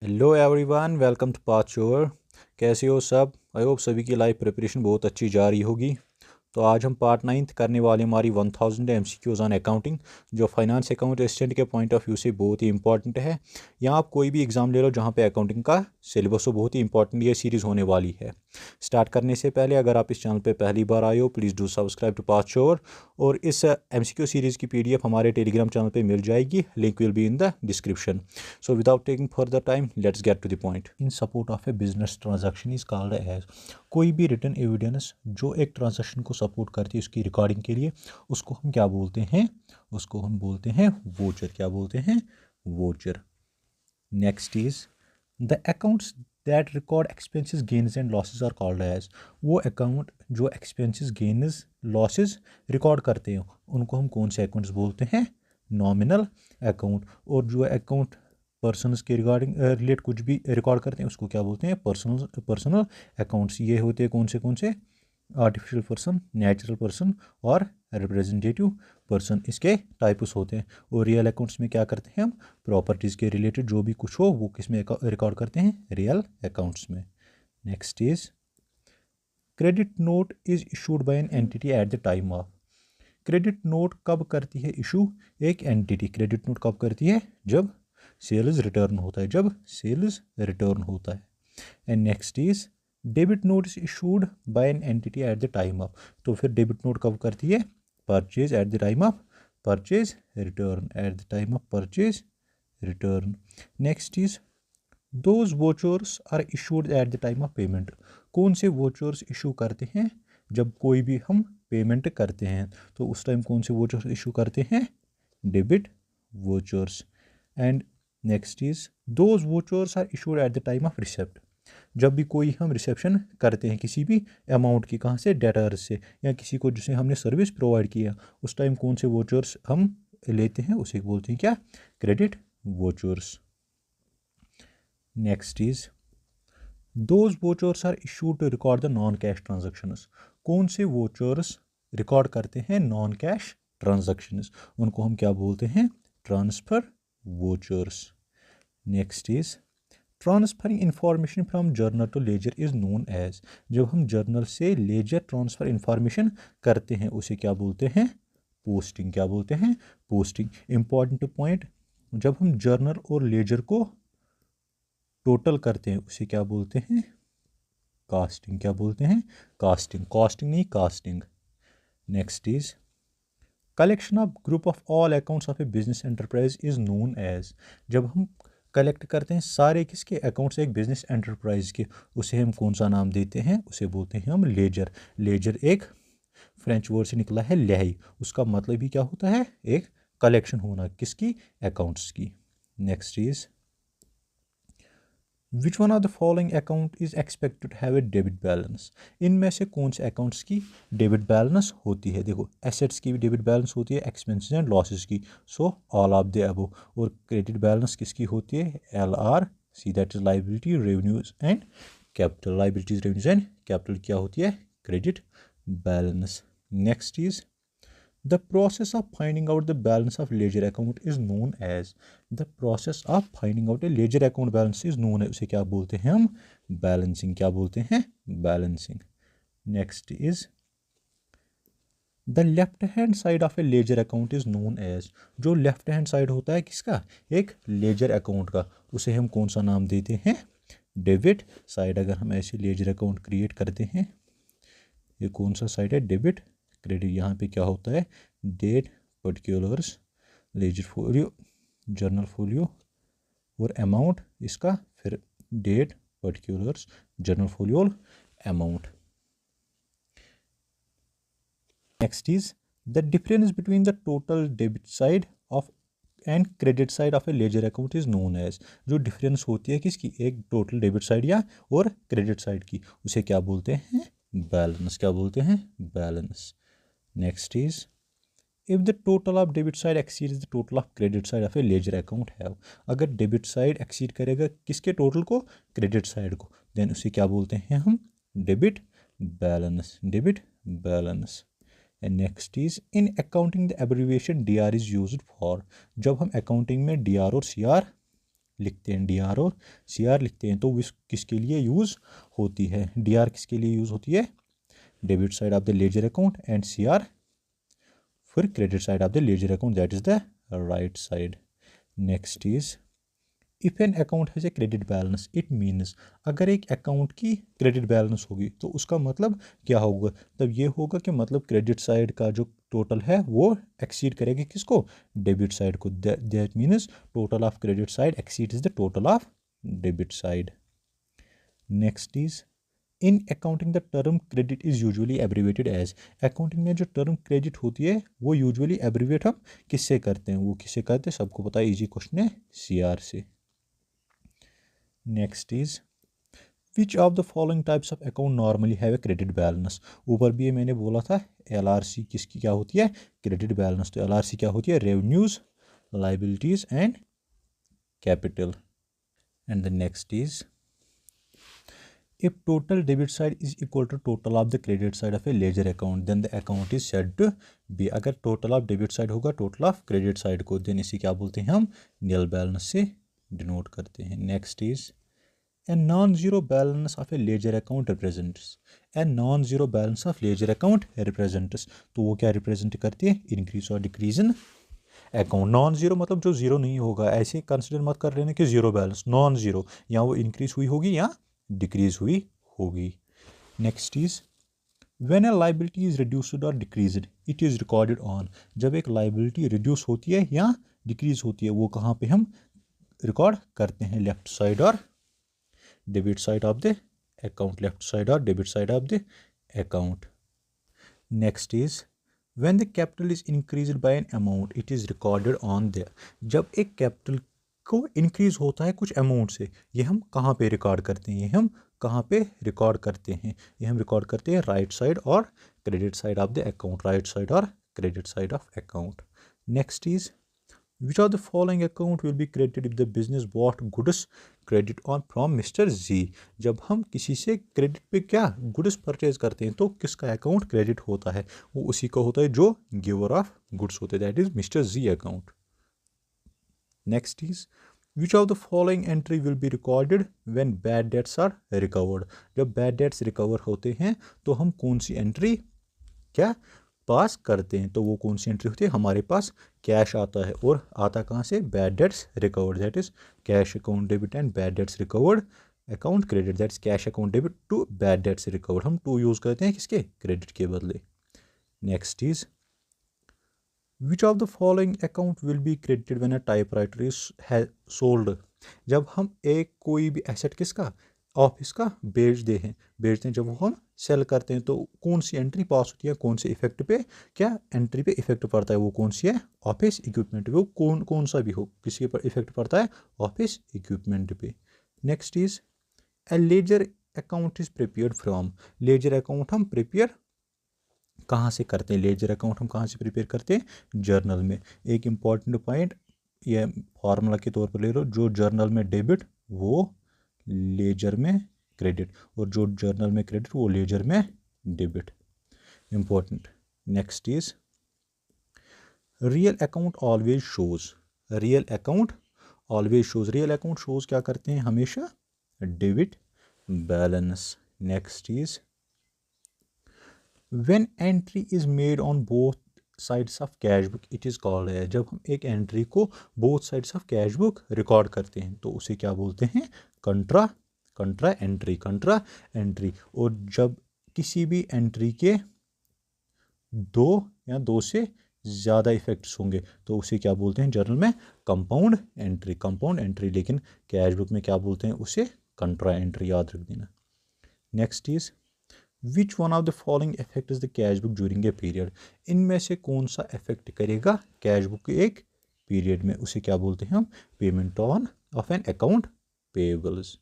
Hello everyone, welcome to path shore. कैसे हो सब? आई होप सभी की लाइफ प्रिपरेशन बहुत अच्छी जा रही होगी। तो आज हम पार्ट 9 करने वाले हमारी 1000 MCQs ऑन अकाउंटिंग, जो फाइनेंस अकाउंट असिस्टेंट के पॉइंट ऑफ व्यू से बहुत ही इंपॉर्टेंट है। यहाँ आप कोई भी एग्जाम ले लो जहाँ पे अकाउंटिंग का सिलेबस हो, बहुत ही इंपॉर्टेंट ये सीरीज़ होने वाली है। स्टार्ट करने से पहले अगर आप इस चैनल पे पहली बार आए हो, please do subscribe to path shore. और इस MCQ सीरीज़ की PDF हमारे टेलीग्राम चैनल पे मिल जाएगी, link will be in the description. So without taking further time, let's get to the point. In support of a business transaction is called as, कोई भी written evidence जो एक transaction को support करती है उसकी रिकॉर्डिंग के लिए, उसको हम क्या बोलते हैं? उसको हम बोलते हैं वोचर। क्या बोलते हैं? Voucher. Next is the accounts that record expenses gains and losses are called as, वो अकाउंट जो एक्सपेंसेस गेन्स लॉसेस रिकॉर्ड करते हैं उनको हम कौन से अकाउंट्स बोलते हैं? Nominal account. और जो अकाउंट पर्सनस के रिगार्डिंग रिलेट कुछ भी रिकॉर्ड करते हैं उसको क्या बोलते हैं? Personal accounts. ये होते हैं कौन से? आर्टिफिशियल पर्सन, नेचुरल पर्सन और रिप्रेजेंटेटिव पर्सन, इसके टाइप्स होते हैं। और रियल अकाउंट्स में क्या करते हैं हम? प्रॉपर्टीज़ के रिलेटेड जो भी कुछ हो वो किस में रिकॉर्ड करते हैं? रियल अकाउंट्स में। Next is credit note is issued by an entity at the time of, credit note कब करती है इशू एक एंटिटी? क्रेडिट नोट कब करती है? जब सेल्स रिटर्न होता है, जब सेल्स रिटर्न होता है। And next is debit note is issued by an entity at the time of, तो फिर डेबिट नोट कब करती है? Purchase at the time of purchase return, at the time of purchase return. Next is those vouchers are issued at the time of payment, कौन से vouchers issue करते हैं जब कोई भी हम पेमेंट करते हैं? तो उस टाइम कौन से वोचर्स इशू करते हैं? Debit vouchers. And next is those vouchers are issued at the time of receipt, जब भी कोई हम रिसेप्शन करते हैं किसी भी अमाउंट की, कहाँ से? डेटर्स से, या किसी को जिसे हमने सर्विस प्रोवाइड किया, उस टाइम कौन से वोचर्स हम लेते हैं? उसे बोलते हैं क्या? Credit vouchers. Next is those vouchers are issued to record the non cash transactions, कौन से वोचर्स रिकॉर्ड करते हैं नॉन कैश ट्रांजेक्शंस? उनको हम क्या बोलते हैं? Transfer vouchers. Next is transferring information from journal to ledger is known as, जब हम जर्नल से लेजर ट्रांसफर इंफॉर्मेशन करते हैं उसे क्या बोलते हैं? पोस्टिंग। क्या बोलते हैं? पोस्टिंग। इंपॉर्टेंट पॉइंट, जब हम जर्नल और लेजर को टोटल करते हैं उसे क्या बोलते हैं? कास्टिंग। क्या बोलते हैं? कास्टिंग। कॉस्टिंग नहीं, casting. Next is collection of group of all accounts of a business enterprise is known as, जब हम कलेक्ट करते हैं सारे किसके अकाउंट्स एक बिजनेस एंटरप्राइज के, उसे हम कौन सा नाम देते हैं? उसे बोलते हैं हम लेजर। लेजर एक फ्रेंच वर्ड से निकला है लेही, उसका मतलब ही क्या होता है? एक कलेक्शन होना, किसकी? अकाउंट्स की। Next is which one of the following account is expected to have a debit balance, इनमें से कौन से अकाउंट्स की डेबिट बैलेंस होती है? देखो, एसेट्स की भी डेबिट बैलेंस होती है, एक्सपेंसेस एंड लॉसेस की, so all of the above. और क्रेडिट बैलेंस किसकी होती है? LRC, that is liability revenues and capital. Liabilities revenues and capital क्या होती है? Credit balance. Next is the process of finding out the balance of ledger account is known as, the process of finding out a ledger account balance is known है, उसे क्या बोलते हैं हम? Balancing. क्या बोलते हैं? Balancing. Next is the left hand side of a ledger account is known as, जो लेफ्ट हैंड साइड होता है किसका? एक लेजर अकाउंट का, उसे हम कौन सा नाम देते हैं? Debit side. अगर हम ऐसे लेजर अकाउंट क्रिएट करते हैं, ये कौन सा साइड है? डेबिट। क्रेडिट यहाँ पे क्या होता है? Date, particulars, ledger folio, journal folio और अमाउंट इसका, फिर date, particulars, journal folio, amount. Next is the difference between the total debit side of and credit side of a ledger account is known as, जो difference होती है किसकी? एक total debit side या और क्रेडिट साइड की, उसे क्या बोलते हैं? बैलेंस। क्या बोलते हैं? Balance. Next is if the total of debit side exceeds the total of credit side of a ledger account have, अगर डेबिट साइड एक्सीड करेगा किसके टोटल को? क्रेडिट साइड को, देन उसे क्या बोलते हैं हम? Debit balance. Debit balance. And next is in accounting the abbreviation DR is used for, जब हम अकाउंटिंग में DR और CR लिखते हैं, DR और CR लिखते हैं, तो वो किसके लिए यूज़ होती है? DR किसके लिए यूज़ होती है? Debit side of the ledger account, and CR फिर credit side of the ledger account, that is the right side. Next is if an account has a credit balance it means, अगर एक account की credit balance होगी तो उसका मतलब क्या होगा? तब ये होगा कि मतलब क्रेडिट साइड का जो टोटल है वो एक्सीड करेगा किसको? डेबिट साइड को। That means total of credit side exceeds the total of debit side. Next is in accounting the term credit is usually abbreviated as, accounting में जो टर्म क्रेडिट होती है वो यूजुअली एब्रीवेट हम किससे करते हैं? वो किससे करते हैं? सबको पता है, इजी क्वेश्चन है, CR से। Next is which of the following types of account normally have a credit balance? ऊपर भी मैंने बोला था LRC किसकी क्या होती है? Credit balance. तो LRC क्या होती है? Revenues, liabilities and capital. And the next is if total debit side is equal to total of the credit side of a ledger account then the account is said to be, अगर total of debit side होगा total of credit side को, then इसे क्या बोलते हैं हम? nil balance से denote करते हैं। next is a non-zero balance of a ledger account represents, a non-zero balance of ledger account represents, तो वो क्या represent करती है? increase और decrease in account. Non zero मतलब जो जीरो नहीं होगा, ऐसे कंसिडर मत कर लेना कि जीरो बैलेंस, नॉन जीरो, या वो इंक्रीज हुई होगी या डिक्रीज हुई होगी। Next is when a liability is reduced और decreased it is recorded on, जब एक लाइबिलिटी रिड्यूस होती है या डिक्रीज होती है वो कहाँ पे हम रिकॉर्ड करते हैं? लेफ्ट साइड और debit side of the account, left side और debit side of the account. Next is when the capital is increased by an amount it is recorded on there, जब एक कैपिटल को increase होता है कुछ amount से, ये हम कहाँ पे रिकॉर्ड करते हैं? ये हम कहाँ पे रिकॉर्ड करते हैं? ये हम रिकॉर्ड करते हैं राइट साइड और credit side of the account, right side और credit side of account. Next is which of the following account will be credited if the business bought goods credit on from Mr. Z, जब हम किसी से credit पे क्या goods purchase करते हैं तो किसका अकाउंट क्रेडिट होता है? वो उसी का होता है जो गिवर ऑफ गुड्स होते हैं, that is Mr. Z account. Next is which of the following entry will be recorded when bad debts are recovered, जब बैड डेट्स रिकवर होते हैं तो हम कौन सी एंट्री क्या पास करते हैं? तो वो कौन सी एंट्री होती है? हमारे पास कैश आता है, और आता कहाँ से? Bad debts recovered, that is cash account debit and bad debts recovered account credit, that is cash account debit to bad debts recovered. हम टू यूज़ करते हैं किसके? क्रेडिट के बदले। Next is which of the following account will be credited when a typewriter is sold, जब हम एक कोई भी एसेट किसका? ऑफिस का बेचते हैं, जब वो हम सेल करते हैं तो कौन सी एंट्री पास होती है? कौन से इफेक्ट पे क्या एंट्री पे इफेक्ट पड़ता है? वो कौन सी है? ऑफिस इक्विपमेंट पे। वो कौन सा भी हो, किसी के पर इफेक्ट पड़ता है? ऑफिस इक्विपमेंट पे। Next is A ledger account is prepared from, ledger account हम प्रिपेयर कहाँ से करते हैं? लेजर अकाउंट हम कहाँ से प्रिपेयर करते हैं? जर्नल में। एक इम्पॉर्टेंट पॉइंट ये फार्मूला के तौर पर ले लो, जो जर्नल में डेबिट वो लेजर में क्रेडिट, और जो जर्नल में क्रेडिट वो लेजर में debit. Important. Next is real account always shows, real account always shows, real account shows क्या करते हैं? हमेशा debit balance. Next is when entry is made on both sides of cash book it is called है, जब हम एक entry को both sides of cash book record करते हैं तो उसे क्या बोलते हैं? कंट्रा एंट्री। और जब किसी भी एंट्री के दो या दो से ज़्यादा इफेक्ट्स होंगे तो उसे क्या बोलते हैं जर्नल में? कंपाउंड एंट्री, लेकिन कैश बुक में क्या बोलते हैं उसे? कंट्रा एंट्री, याद रख देना। Next is which one of the following effect is the cash book during a period, इनमें से कौन सा इफेक्ट करेगा कैश बुक के एक पीरियड में? उसे क्या बोलते हैं हम? Payment on of an account payables.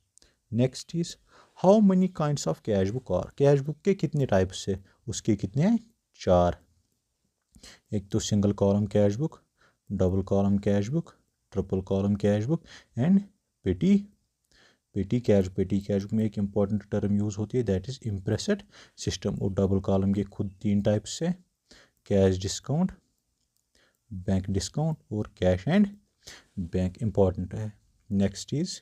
Next is how many kinds of cash book are, cash book के कितने टाइप्स है? उसके कितने हैं? 4। एक तो single column cash book, double column cash book, triple column cash book and petty cash book में एक इंपॉर्टेंट टर्म यूज़ होती है दैट इज इम्प्रेस्ड सिस्टम। और डबल कॉलम के खुद 3 टाइप्स है, कैश डिस्काउंट, बैंक डिस्काउंट और कैश एंड बैंक। इंपॉर्टेंट है। Next is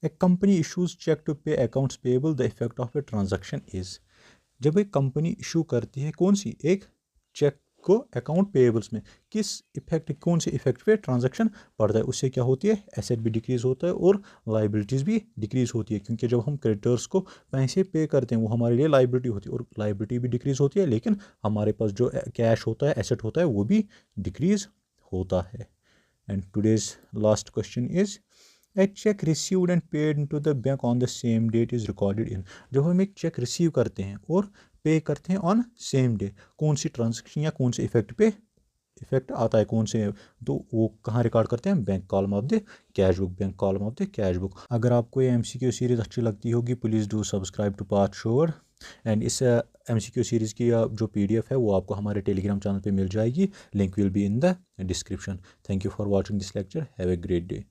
a company issues cheque to pay accounts payable the effect of a transaction is. जब एक company issue करती है कौन सी एक चेक को अकाउंट पेबल्स में, किस इफेक्ट, कौन से इफेक्ट पे ट्रांजैक्शन पड़ता है, उससे क्या होती है, एसेट भी डिक्रीज होता है और लाइबिलिटीज़ भी डिक्रीज होती है। क्योंकि जब हम क्रेडिटर्स को पैसे पे करते हैं वो हमारे लिए लाइबिलिटी होती है और लाइबिलिटी भी डिक्रीज होती है, लेकिन हमारे पास जो कैश होता है, एसेट होता है, वो भी डिक्रीज होता है। And today's last question is a cheque received and paid into the bank on the same date is recorded in. जब हम एक चेक रिसीव करते हैं और पे करते हैं ऑन सेम डे, कौन सी ट्रांजेक्शन या कौन से इफेक्ट पे इफेक्ट आता है, कौन से, तो वो कहाँ रिकॉर्ड करते हैं, bank column of the cash book, bank column of the cash book. अगर आपको ये MCQ सीरीज़ अच्छी लगती होगी please do subscribe to Parth sure. And इस MCQ सीरीज़ की जो PDF है वो आपको हमारे टेलीग्राम चैनल पे मिल जाएगी, link will be in the description. Thank you for watching this lecture, have a great day.